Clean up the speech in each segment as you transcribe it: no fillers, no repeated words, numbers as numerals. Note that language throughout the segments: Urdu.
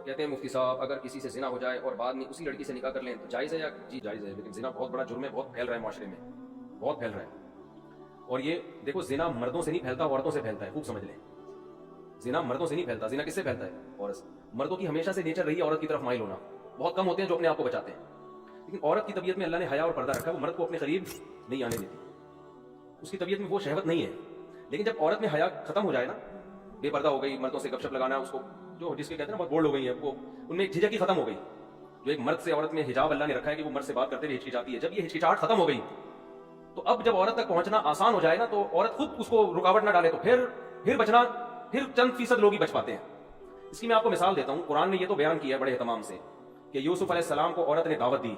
کہتے ہیں مفتی صاحب اگر کسی سے زنا ہو جائے اور بعد میں اسی لڑکی سے نکاح کر لیں تو جائز ہے یا؟ جی جائز ہے، لیکن زنا بہت بڑا جرم ہے، بہت پھیل رہا ہے معاشرے میں، بہت پھیل رہا ہے۔ اور یہ دیکھو زنا مردوں سے نہیں پھیلتا، عورتوں سے پھیلتا ہے، خوب سمجھ لیں۔ زنا مردوں سے نہیں پھیلتا، زنا کس سے پھیلتا ہے؟ عورت سے۔ مردوں کی ہمیشہ سے نیچر رہی ہے عورت کی طرف مائل ہونا، بہت کم ہوتے ہیں جو اپنے آپ کو بچاتے ہیں، لیکن عورت کی طبیعت میں اللہ نے حیا اور پردہ رکھا ہے، وہ مرد کو اپنے قریب نہیں آنے دیتی، اس کی طبیعت میں وہ شہوت نہیں ہے۔ لیکن جب عورت میں حیا ختم ہو جائے نا، بے پردہ ہو گئی، مردوں سے گپ شپ لگانا، اس کو جو جس کے کہتے ہیں نا بہت بولڈ ہو گئی ہے، وہ ان میں ایک جھجک ہی ختم ہو گئی، جو ایک مرد سے عورت میں حجاب اللہ نے رکھا ہے کہ وہ مرد سے بات کرتے ہوئے ہچکچاتی ہے، جب یہ ہچکچاہٹ ختم ہو گئی تو اب جب عورت تک پہنچنا آسان ہو جائے نا، تو عورت خود اس کو رکاوٹ نہ ڈالے تو پھر بچنا، پھر چند فیصد لوگ ہی بچ پاتے ہیں۔ اس کی میں آپ کو مثال دیتا ہوں، قرآن نے یہ تو بیان کیا ہے بڑے اہتمام سے کہ یوسف علیہ السلام کو عورت نے دعوت دی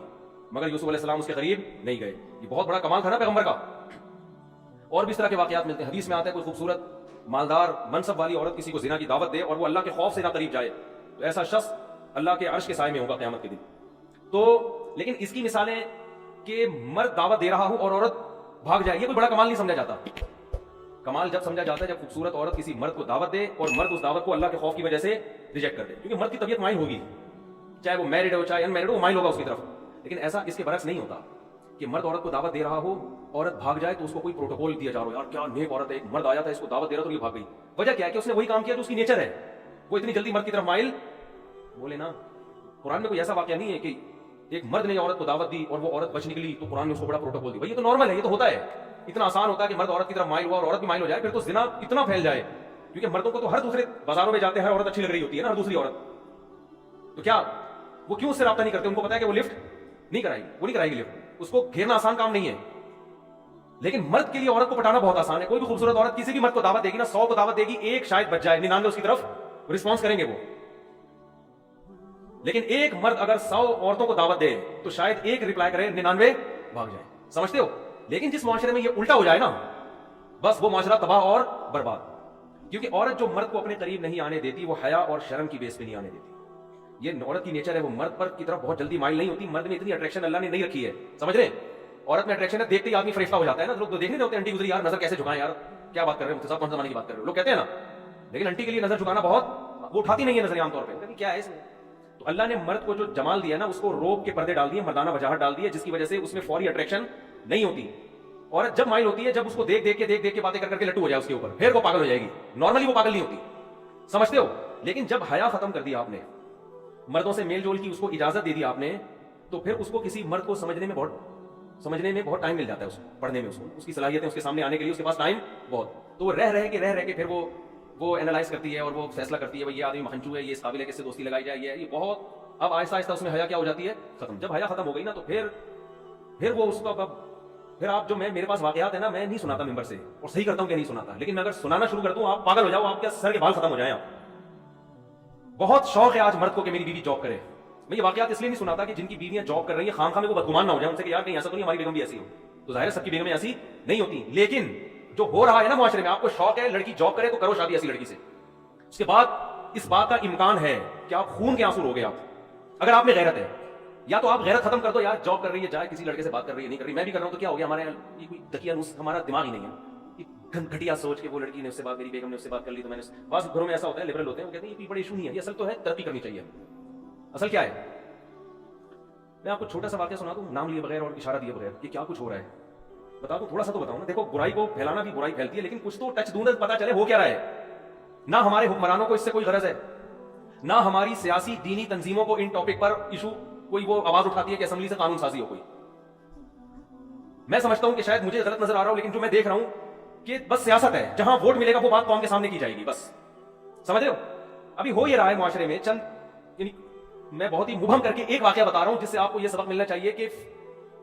مگر یوسف علیہ السلام اس کے قریب نہیں گئے، یہ بہت بڑا کمال تھا نا پیغمبر کا۔ اور بھی اس طرح کے واقعات ملتے ہیں، حدیث میں آتا ہے کوئی خوبصورت مالدار منصب والی عورت کسی کو زنا کی دعوت دے اور وہ اللہ کے خوف سے نہ قریب جائے تو ایسا شخص اللہ کے عرش کے سائے میں ہوگا قیامت کے دن۔ تو لیکن اس کی مثالیں کہ مرد دعوت دے رہا ہو اور عورت بھاگ جائے، یہ کوئی بڑا کمال نہیں سمجھا جاتا۔ کمال جب سمجھا جاتا ہے جب خوبصورت عورت کسی مرد کو دعوت دے اور مرد اس دعوت کو اللہ کے خوف کی وجہ سے ریجیکٹ کر دے، کیونکہ مرد کی طبیعت مائل ہوگی، چاہے وہ میرڈ ہو چاہے ان میرڈ ہو، وہ مائل ہوگا اس کی طرف۔ لیکن ایسا اس کے برعکس نہیں ہوتا کہ مرد عورت کو دعوت دے رہا ہو، عورت بھاگ جائے تو اس کو کوئی پروٹوکول دیا جا رہا ہو، یار کیا نیک عورت ہے، ایک مرد آیا تھا اس کو دعوت دے رہا تو یہ بھاگ گئی، وجہ کیا ہے کہ اس نے وہی کام کیا جو اس کی نیچر ہے، وہ اتنی جلدی مرد کی طرف مائل بولے نا۔ قرآن میں کوئی ایسا واقعہ نہیں ہے کہ ایک مرد نے عورت کو دعوت دی اور وہ عورت بچ نکلی تو قرآن نے اس کو بڑا پروٹوکول دی، بھائی یہ تو نارمل ہے، یہ تو ہوتا ہے، اتنا آسان ہوتا ہے کہ مرد عورت کی طرف مائل ہوا اور عورت بھی مائل ہو جائے، پھر تو زنا اتنا پھیل جائے، کیونکہ مردوں کو تو ہر دوسرے بازاروں میں جاتے ہیں ہر عورت اچھی لگ رہی ہوتی ہے نا، ہر دوسری عورت، تو کیا وہ کیوں اس سے رابطہ نہیں کرتے؟ ان کو پتا ہے کہ وہ لفٹ نہیں کرائے گی، وہ نہیں کرائے گی لفٹ، اس کو گھیرنا آسان کام نہیں ہے۔ لیکن مرد کے لیے عورت کو پٹانا بہت آسان ہے، کوئی بھی خوبصورت عورت کسی بھی مرد کو دعوت دے گی نا، 100 کو دعوت دے گی، ایک شاید بچ جائے، 99 اس کی طرف رسپانس کریں گے وہ۔ لیکن ایک مرد اگر 100 عورتوں کو دعوت دے تو شاید ایک ریپلائی کرے، 99 بھاگ جائے، سمجھتے ہو؟ لیکن جس معاشرے میں یہ الٹا ہو جائے نا، بس وہ معاشرہ تباہ اور برباد، کیونکہ عورت جو مرد کو اپنے قریب نہیں آنے دیتی وہ حیا اور شرم کی بیس پہ نہیں آنے دیتی۔ یہ عورت کی نیچر ہے، وہ مرد پر کی طرف بہت جلدی مائل نہیں ہوتی، مرد میں اتنی اٹریکشن اللہ نے نہیں رکھی ہے، سمجھ رہے ہیں؟ عورت میں اٹریکشن ہے، دیکھتے ہی آدمی فرشتہ ہو جاتا ہے نا، لوگ تو دیکھنے ہوتے ہیں انٹی گزری، یار نظر کیسے جھکائیں، یار کیا بات کر رہے ہیں مفتی صاحب، کون زمانے کی بات کر رہے ہو، لوگ کہتے ہیں نا، لیکن انٹی کے لیے نظر جھکانا بہت، وہ اٹھاتی نہیں ہے نظر عام طور پہ، کیا ہے اس میں؟ تو اللہ نے مرد کو جو جمال دیا نا اس کو روب کے پردے ڈال دیے، مردانہ وجاہت ڈال دی ہے، جس کی وجہ سے اس میں فوری اٹریکشن نہیں ہوتی۔ عورت جب مائل ہوتی ہے جب اس کو دیکھ دیکھ کے باتیں کر کے لٹو ہو جائے اس کے اوپر، پھر وہ پاگل ہو جائے گی، نارملی وہ پاگل نہیں ہوتی، سمجھتے ہو؟ لیکن جب حیا ختم کر دیا آپ نے، مردوں سے میل جول کی اس کو اجازت دے دی آپ نے، تو پھر اس کو کسی مرد کو سمجھنے میں بہت ٹائم مل جاتا ہے، اس کو پڑھنے میں، اس کی صلاحیتیں اس کے سامنے آنے کے لیے اس کے پاس ٹائم بہت، تو وہ رہ کے پھر وہ اینالائز کرتی ہے اور وہ فیصلہ کرتی ہے بھائی یہ آدمی مخنچو ہے، یہ اس قابل ہے کہ اس سے دوستی لگائی جائے، یہ بہت، اب آہستہ آہستہ اس میں حیا کیا ہو جاتی ہے؟ ختم۔ جب حیا ختم ہو گئی نا تو پھر وہ اس کو پھر آپ جو میرے پاس واقعات ہیں نا، میں نہیں سناتا ممبر سے، اور صحیح کرتا ہوں کہ نہیں سناتا، لیکن میں اگر سنانا شروع کر دوں آپ پاگل ہو جاؤ، آپ کے سر کے بال ختم ہو جائیں۔ آپ بہت شوق ہے آج مرد کو کہ میری بیوی جاب کرے، میں یہ واقعات اس لیے نہیں سناتا کہ جن کی بیویاں جاب کر رہی ہیں خام خواہ میں وہ بدگمان نہ ہو جائے ان سے کہ یار نہیں ایسا تو نہیں، ہماری بیگم بھی ایسی ہو، تو ظاہر ہے سب کی بیگمیں ایسی نہیں ہوتی، لیکن جو ہو رہا ہے نا معاشرے میں، آپ کو شوق ہے لڑکی جاب کرے تو کرو شادی ایسی لڑکی سے، اس کے بعد اس بات کا امکان ہے کہ آپ خون کے آنسو رو گے، آپ اگر آپ میں غیرت ہے، یا تو آپ غیرت ختم کر دو، یار جاب کر رہی ہے جائے کسی لڑکے سے بات کر رہی ہے، نہیں کر رہی، میں بھی کر رہا ہوں تو کیا ہو گیا، ہمارے یہ کوئی تکیہ ہمارا دماغ ہی نہیں ہے، گھٹیا سوچ کے وہ لڑکی نے اس سے بات، میری بیگم نے اس سے بات کر لی تو میں نے، بعض گھروں میں ایسا ہوتا ہے لبرل ہوتے ہیں، وہ کہتے ہیں یہ کوئی بڑا ایشو نہیں ہے، یہ اصل تو ہے ترقی کرنی چاہیے، اصل کیا ہے؟ میں آپ کو چھوٹا سا واقعہ سنا دوں نام لیے بغیر اور اشارہ دیے بغیر کہ کیا کچھ ہو رہا ہے، بتا دوں تھوڑا سا تو بتاؤں نا، دیکھو برائی کو پھیلانا بھی برائی پھیلتی ہے، لیکن کچھ تو ٹچ دوں نا پتا چلے ہو کیا رہا ہے۔ نہ ہمارے حکمرانوں کو اس سے کوئی غرض ہے، نہ ہماری سیاسی دینی تنظیموں کو ان ٹاپک پر ایشو کوئی وہ آواز اٹھاتی ہے کہ اسمبلی سے قانون سازی ہو کوئی۔ میں سمجھتا ہوں کہ شاید مجھے غلط نظر آ رہا ہو، لیکن جو میں دیکھ رہا ہوں کہ بس سیاست ہے، جہاں ووٹ ملے گا وہ بات قوم کے سامنے کی جائے گی، بس سمجھ رہے ہو؟ ابھی ہو یہ رہا ہے معاشرے میں، چند یعنی میں بہت ہی مبہم کر کے ایک واقعہ بتا رہا ہوں جس سے آپ کو یہ سبق ملنا چاہیے کہ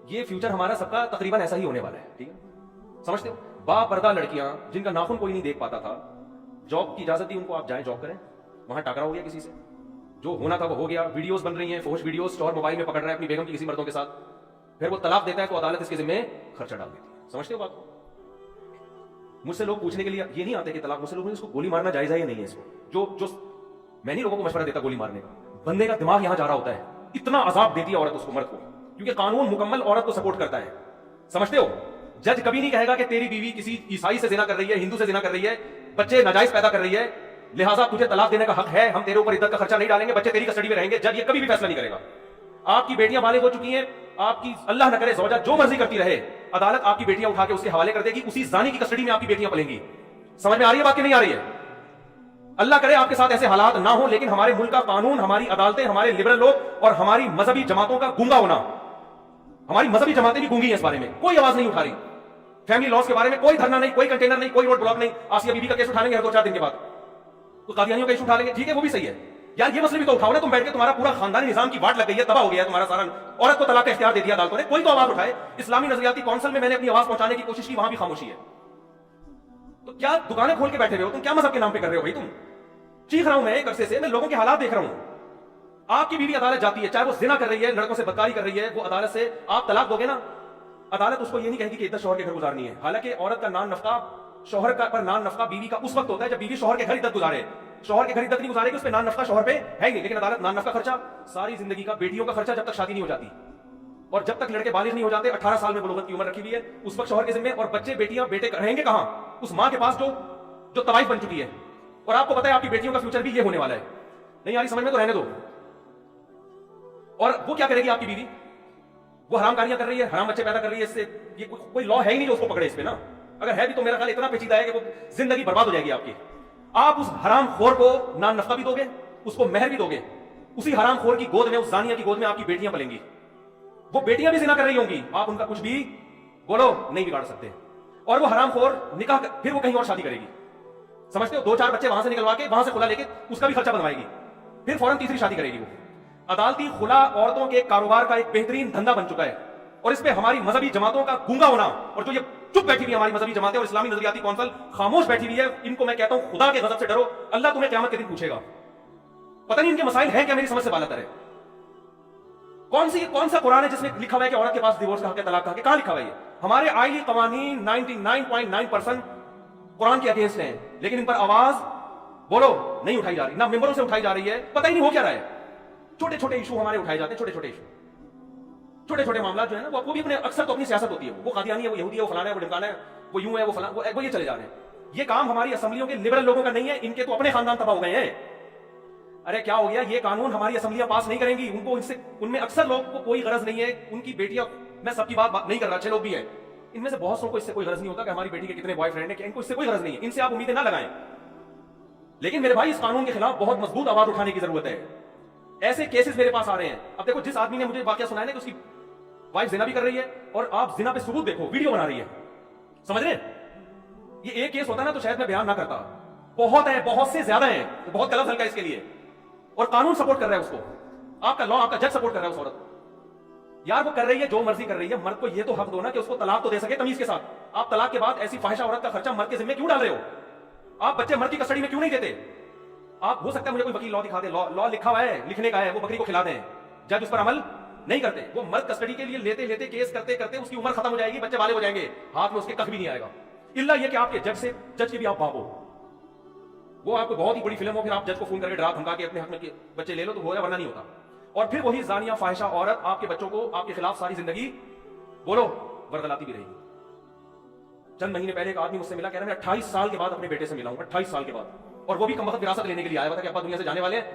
یہ فیوچر ہمارا سب کا تقریباً ایسا ہی ہونے والا ہے، ٹھیک ہے؟ سمجھتے ہو؟ با پردہ لڑکیاں جن کا ناخن کوئی نہیں دیکھ پاتا تھا، جاب کی اجازت دی ان کو، آپ جائیں جاب کریں، وہاں ٹاکرا ہو گیا کسی سے، جو ہونا تھا وہ ہو گیا، ویڈیوز بن رہی ہیں فوش ویڈیوز، اور موبائل میں پکڑ رہا ہے اپنی بیگم کی کسی مردوں کے ساتھ، پھر وہ طلاق دیتا ہے تو عدالت اس کے ذمہ خرچہ ڈال دیتی ہے، سمجھتے ہو بات کو؟ مجھ سے لوگ پوچھنے کے لیے یہ نہیں آتے کہ طلاق، مجھ سے لوگ اس کو گولی مارنا جائز ہے یا نہیں ہے، اس کو جو میں نہیں لوگوں کو مشورہ دیتا گولی مارنے کا، بندے کا دماغ یہاں جا رہا ہوتا ہے، اتنا عذاب دیتی ہے عورت اس کو، مرد کو، کیونکہ قانون مکمل عورت کو سپورٹ کرتا ہے، سمجھتے ہو؟ جج کبھی نہیں کہے گا کہ تیری بیوی کسی عیسائی سے زنا کر رہی ہے، ہندو سے زنا کر رہی ہے، بچے ناجائز پیدا کر رہی ہے، لہٰذا تجھے طلاق دینے کا حق ہے, ہم تیرے اوپر عدت کا خرچہ نہیں ڈالیں گے, بچے تیری کسٹڈی میں رہیں گے, جج یہ کبھی بھی فیصلہ نہیں کرے گا. آپ کی بیٹیاں بالغ ہو چکی ہیں, آپ کی اللہ نہ کرے زوجہ جو مرضی کرتی رہے, عدالت آپ کی بیٹیاں اٹھا کے اس کے حوالے کر دے گی, اسی زانی کی کسٹڈی میں آپ کی بیٹیاں پلیں گی. سمجھ میں آ رہی ہے بات کہ نہیں آ رہی ہے؟ اللہ کرے آپ کے ساتھ ایسے حالات نہ ہوں, لیکن ہمارے ملک کا قانون, ہماری عدالتیں, ہمارے لبرل لوگ اور ہماری مذہبی جماعتوں کا گونگا ہونا, ہماری مذہبی جماعتیں بھی گونگی ہیں اس بارے میں, کوئی آواز نہیں اٹھا رہی. فیملی لاس کے بارے میں کوئی دھرنا نہیں, کوئی کنٹینر نہیں, کوئی روڈ بلاک نہیں. آسیہ بی بی کا کیس اٹھا لیں گے ہر 2-4 دن کے بعد, تو قادیانیوں کا ایشو اٹھا لیں گے, ٹھیک ہے وہ بھی صحیح ہے یار, یہ مسئلے بھی تو اٹھاؤ نا. تم بیٹھ کے تمہارا پورا خاندانی نظام کی واٹ لگ گئی ہے, تباہ ہو گیا ہے تمہارا سارا, عورت کو طلاق کا اختیار دے دیا عدالتوں نے, کوئی تو آواز اٹھائے. اسلامی نظریاتی کونسل میں نے اپنی آواز پہنچانے کی کوشش کی, وہاں بھی خاموشی ہے. تو کیا دکانیں کھول کے بیٹھے ہوئے ہو تم؟ کیا مذہب کے نام پہ کر رہے ہو بھائی تم؟ چیخ رہا ہوں میں ایک عرصے سے, میں لوگوں کے حالات دیکھ رہا ہوں. آپ کی بیوی عدالت جاتی ہے, چاہے وہ زنا کر رہی ہے, لڑکوں سے بدکاری کر رہی ہے, وہ عدالت سے آپ طلاق دو گے نا, عدالت اس کو یہ نہیں کہے گی کہ عدت شوہر کے گھر گزارنی ہے. حالانکہ عورت کا نان نفقہ, شوہر کا پر نان نفقہ بیوی کا اس وقت ہوتا ہے جب بیوی شوہر کے گھر عدت گزارے. شوہر کے گھر عدت نہیں گزارے گی, اس پہ نان نفقہ شوہر پہ ہے ہی نہیں, لیکن عدالت نان نفقہ خرچہ ساری زندگی کا, بیٹیوں کا خرچہ جب تک شادی نہیں ہو جاتی, اور جب تک لڑکے بالغ نہیں ہو جاتے, 18 سال میں بلوغت کی عمر رکھی ہوئی ہے, اس وقت شوہر کے ذمہ, اور بچے بیٹیاں بیٹے رہیں گے کہاں؟ اس ماں کے پاس جو طوائف بن چکی ہے. اور آپ کو پتا ہے آپ کی بیٹیوں کا فیوچر بھی یہ ہونے والا ہے. نہیں آ رہی سمجھ میں؟ تو رہنے دو. اور وہ کیا کرے گی آپ کی بیوی؟ وہ حرام کاریاں کر رہی ہے, حرام بچے پیدا کر رہی ہے, اس سے یہ کوئی لا ہے ہی نہیں جو اس کو پکڑے اس پہ نا. اگر ہے بھی تو میرا خیال اتنا پیچیدہ ہے کہ وہ زندگی برباد ہو جائے گی آپ کی. آپ اس حرام خور کو نان نفقہ بھی دو گے, اس کو مہر بھی دو گے, اسی حرام خور کی گود میں, اس زانیہ کی گود میں آپ کی بیٹیاں پلیں گی. وہ بیٹیاں بھی زنا کر رہی ہوں گی, آپ ان کا کچھ بھی بولو نہیں بگاڑ سکتے. اور وہ حرام خور نکاح پھر وہ کہیں اور شادی کرے گی, سمجھتے ہو؟ 2-4 بچے وہاں سے نکلوا کے, وہاں سے خلا لے کے اس کا بھی خرچہ بنوائے گی, پھر فوراً تیسری شادی کرے گی. وہ عدالتی خلا عورتوں کے کاروبار کا ایک بہترین دھندا بن چکا ہے, اور اس پہ ہماری مذہبی جماعتوں کا گونگا ہونا, اور جو یہ چپ بیٹھی ہوئی ہماری مذہبی جماعتیں اور اسلامی نظریاتی کونسل خاموش بیٹھی ہوئی ہے, ان کو میں کہتا ہوں خدا کے غضب سے ڈرو, اللہ تمہیں قیامت کے دن پوچھے گا. پتہ نہیں ان کے مسائل ہیں کیا, میری سمجھ سے بالاتر ہے. کون سا قرآن ہے جس میں لکھا ہوا ہے کہ عورت کے پاس ڈیورس کا حق ہے, طلاق کا حق ہے؟ کہاں لکھا ہوا ہے یہ؟ ہمارے آئلی قوانین 99.9% قرآن کے اگینسٹ ہیں, لیکن ان پر آواز بولو نہیں اٹھائی جا رہی, نہ ممبروں سے اٹھائی جا رہی ہے. پتہ ہی نہیں ہو کیا رہا ہے. چھوٹے چھوٹے ایشو ہمارے اٹھائے جاتے ہیں, چھوٹے چھوٹے ایشو, چھوٹے چھوٹے معاملات جو ہے نا, وہ بھی اپنے اکثر تو اپنی سیاست ہوتی ہے, وہ قادیانی ہے, وہ یہودی ہے, وہ فلانا ہے, وہ ڈمکانا ہے, وہ یوں ہے, وہ فلاں, وہ یہ چلے جا رہے ہیں. یہ کام ہماری اسمبلیوں کے لبرل لوگوں کا نہیں ہے, ان کے تو اپنے خاندان تباہ ہو گئے ہیں. ارے کیا ہو گیا, یہ قانون ہماری اسمبلیاں پاس نہیں کریں گی, ان کو ان میں اکثر لوگ کو کوئی غرض نہیں ہے, ان کی بیٹیاں, میں سب کی بات نہیں کر رہا, اچھے لوگ بھی ہیں, ان میں سے بہت سو کو اس سے کوئی غرض نہیں ہوتا کہ ہماری بیٹی کے کتنے بوائے فرینڈ ہیں, کہ ان کو اس سے کوئی غرض نہیں ہے, ان سے آپ امیدیں نہ لگائیں. لیکن میرے بھائی اس قانون کے خلاف بہت مضبوط آواز اٹھانے کی ضرورت ہے. ایسے کیسز میرے پاس آ رہے ہیں. اب دیکھو, جس آدمی نے مجھے واقعہ سنایا نا کہ اس کی وائف زنا بھی کر رہی ہے, اور آپ زنا پہ ثبوت دیکھو, ویڈیو بنا رہی ہے, سمجھ رہے ہیں؟ یہ ایک کیس ہوتا نا تو شاید میں بیان نہ کرتا, بہت ہے, بہت سے زیادہ ہیں, بہت کا لفظ ہلکا اس کے لیے, اور قانون سپورٹ کر رہا ہے اس کو, آپ کا لا, آپ کا جج سپورٹ کر رہا ہے اس عورت کو. یار وہ کر رہی ہے جو مرضی کر رہی ہے, مرد کو یہ تو حق دو نا کہ اس کو طلاق تو دے سکے تمیز کے ساتھ. آپ طلاق کے بعد ایسی فاحشہ عورت کا خرچہ مرد کے ذمہ کیوں ڈال رہے ہو؟ آپ بچے مرد کی کسٹڈی میں کیوں نہیں دیتے؟ آپ ہو سکتا ہے مجھے کوئی وکیل لا دکھا دے, لا لکھا ہوا ہے, لکھنے کا ہے, وہ بکری کو کھلا دیں, جج اس پر عمل نہیں کرتے. وہ مرد کسٹڈی کے لیے لیتے لیتے کیس کرتے کرتے اس کی عمر ختم ہو جائے گی, بچے والے ہو جائیں گے, ہاتھ میں اس کے کخ بھی نہیں آئے گا, الا یہ کہ آپ کے جج کے بھی آپ باپ ہو, وہ آپ کو بہت ہی بڑی فلم ہو, پھر آپ جج کو فون کر کے ڈرا دھمکا کے اپنے حق میں بچے لے لو تو ہو جائے, ورنہ نہیں ہوتا. اور پھر وہی زانیہ فاحشہ عورت آپ کے بچوں کو آپ کے خلاف ساری زندگی بولو ورگلاتی بھی رہے گی. چند مہینے پہلے ایک آدمی مجھ سے ملا, کہہ رہا ہے میں 28 سال کے بعد اپنے بیٹے سے ملا ہوں, 28 سال کے بعد, اور وہ بھی کم وقت وراثت لینے کے لیے آیا ہوا تھا کہ ابا دنیا سے جانے والے ہیں,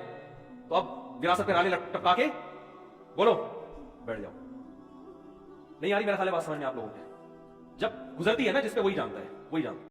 تو اب وراثت پہ نالے ٹپکا کے بولو بیٹھ جاؤ. نہیں آ رہی میرا خیال ہے بات سمجھ میں آپ لوگوں کے؟ جب گزرتی ہے نا جس پہ وہی جانتا ہے, وہی جانتا ہے.